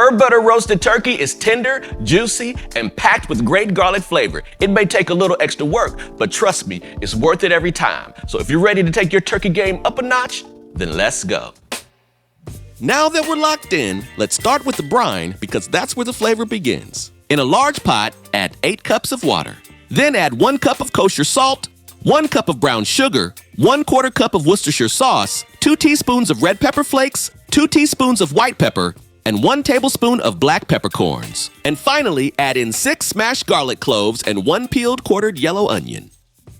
Herb butter roasted turkey is tender, juicy, and packed with great garlic flavor. It may take a little extra work, but trust me, it's worth it every time. So if you're ready to take your turkey game up a notch, then let's go. Now that we're locked in, let's start with the brine because that's where the flavor begins. In a large pot, add 8 cups of water. Then add 1 cup of kosher salt, 1 cup of brown sugar, 1/4 cup of Worcestershire sauce, 2 teaspoons of red pepper flakes, 2 teaspoons of white pepper, and 1 tablespoon of black peppercorns. And finally, add in 6 smashed garlic cloves and 1 peeled quartered yellow onion.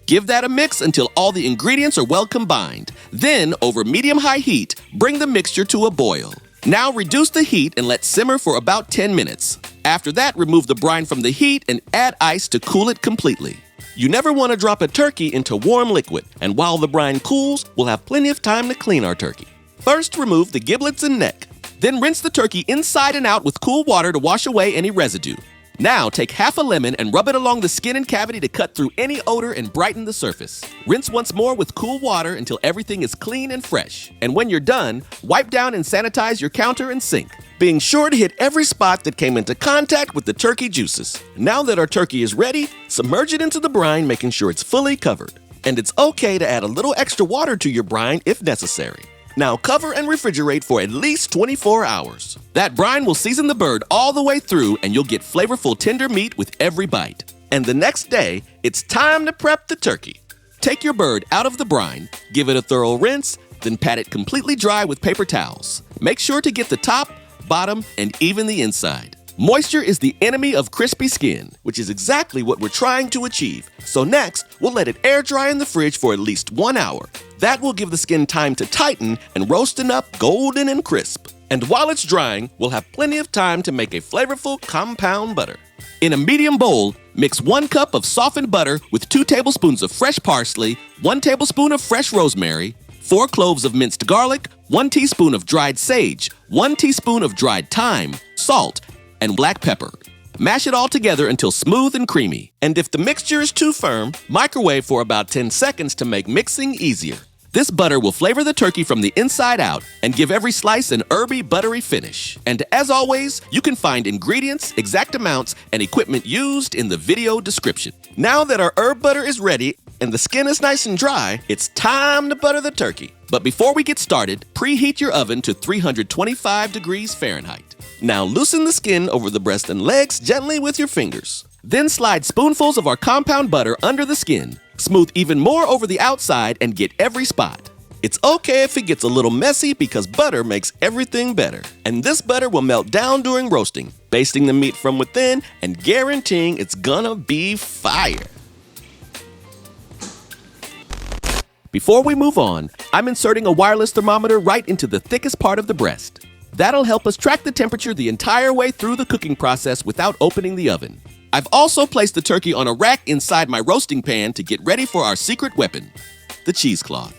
Give that a mix until all the ingredients are well combined. Then, over medium-high heat, bring the mixture to a boil. Now reduce the heat and let simmer for about 10 minutes. After that, remove the brine from the heat and add ice to cool it completely. You never want to drop a turkey into warm liquid, and while the brine cools, we'll have plenty of time to clean our turkey. First, remove the giblets and neck. Then rinse the turkey inside and out with cool water to wash away any residue. Now, take half a lemon and rub it along the skin and cavity to cut through any odor and brighten the surface. Rinse once more with cool water until everything is clean and fresh. And when you're done, wipe down and sanitize your counter and sink, being sure to hit every spot that came into contact with the turkey juices. Now that our turkey is ready, submerge it into the brine, making sure it's fully covered. And it's okay to add a little extra water to your brine if necessary. Now cover and refrigerate for at least 24 hours. That brine will season the bird all the way through and you'll get flavorful tender meat with every bite. And the next day, it's time to prep the turkey. Take your bird out of the brine, give it a thorough rinse, then pat it completely dry with paper towels. Make sure to get the top, bottom, and even the inside. Moisture is the enemy of crispy skin, which is exactly what we're trying to achieve. So next, we'll let it air dry in the fridge for at least 1 hour. That will give the skin time to tighten and roasten up golden and crisp. And while it's drying, we'll have plenty of time to make a flavorful compound butter. In a medium bowl, mix 1 cup of softened butter with 2 tablespoons of fresh parsley, 1 tablespoon of fresh rosemary, 4 cloves of minced garlic, 1 teaspoon of dried sage, 1 teaspoon of dried thyme, salt, and black pepper. Mash it all together until smooth and creamy. And if the mixture is too firm, microwave for about 10 seconds to make mixing easier. This butter will flavor the turkey from the inside out and give every slice an herby, buttery finish. And as always, you can find ingredients, exact amounts, and equipment used in the video description. Now that our herb butter is ready and the skin is nice and dry, it's time to butter the turkey. But before we get started, preheat your oven to 325 degrees Fahrenheit. Now loosen the skin over the breast and legs gently with your fingers. Then slide spoonfuls of our compound butter under the skin. Smooth even more over the outside and get every spot. It's okay if it gets a little messy because butter makes everything better. And this butter will melt down during roasting, basting the meat from within and guaranteeing it's gonna be fire. Before we move on, I'm inserting a wireless thermometer right into the thickest part of the breast. That'll help us track the temperature the entire way through the cooking process without opening the oven. I've also placed the turkey on a rack inside my roasting pan to get ready for our secret weapon, the cheesecloth.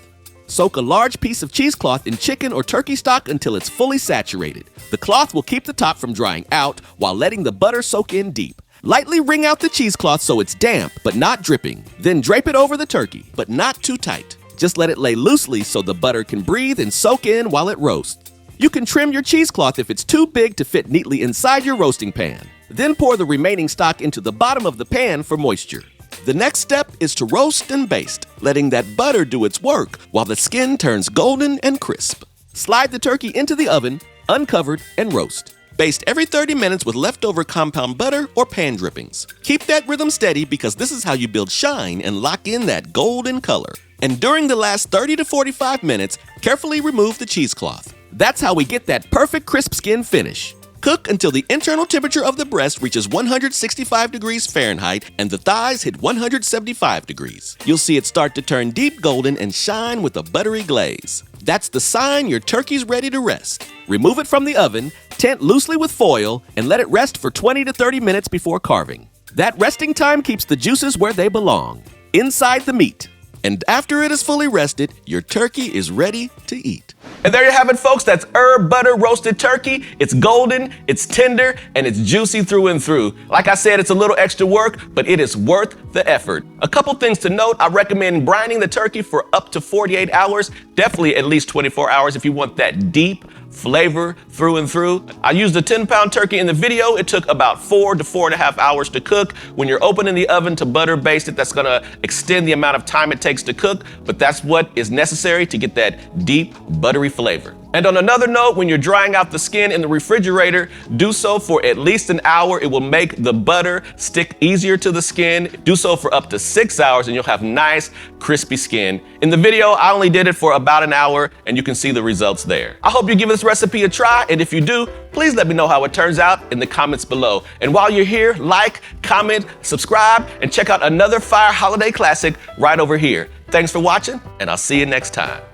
Soak a large piece of cheesecloth in chicken or turkey stock until it's fully saturated. The cloth will keep the top from drying out while letting the butter soak in deep. Lightly wring out the cheesecloth so it's damp but not dripping. Then drape it over the turkey, but not too tight. Just let it lay loosely so the butter can breathe and soak in while it roasts. You can trim your cheesecloth if it's too big to fit neatly inside your roasting pan. Then pour the remaining stock into the bottom of the pan for moisture. The next step is to roast and baste, letting that butter do its work while the skin turns golden and crisp. Slide the turkey into the oven, uncovered, and roast. Baste every 30 minutes with leftover compound butter or pan drippings. Keep that rhythm steady because this is how you build shine and lock in that golden color. And during the last 30 to 45 minutes, carefully remove the cheesecloth. That's how we get that perfect crisp skin finish. Cook until the internal temperature of the breast reaches 165 degrees Fahrenheit and the thighs hit 175 degrees. You'll see it start to turn deep golden and shine with a buttery glaze. That's the sign your turkey's ready to rest. Remove it from the oven, tent loosely with foil, and let it rest for 20 to 30 minutes before carving. That resting time keeps the juices where they belong, inside the meat. And after it is fully rested, your turkey is ready to eat. And there you have it, folks. That's herb butter roasted turkey. It's golden, it's tender, and it's juicy through and through. Like I said, it's a little extra work, but it is worth the effort. A couple things to note. I recommend brining the turkey for up to 48 hours. Definitely at least 24 hours if you want that deep, flavor through and through. I used a 10-pound turkey in the video. It took about 4 to 4.5 hours to cook. When you're opening the oven to butter baste it, that's gonna extend the amount of time it takes to cook, but that's what is necessary to get that deep, buttery flavor. And on another note, when you're drying out the skin in the refrigerator, do so for at least an hour. It will make the butter stick easier to the skin. Do so for up to 6 hours and you'll have nice, crispy skin. In the video, I only did it for about an hour and you can see the results there. I hope you give this recipe a try, and if you do, please let me know how it turns out in the comments below. And while you're here, like, comment, subscribe, and check out another fire holiday classic right over here. Thanks for watching, and I'll see you next time.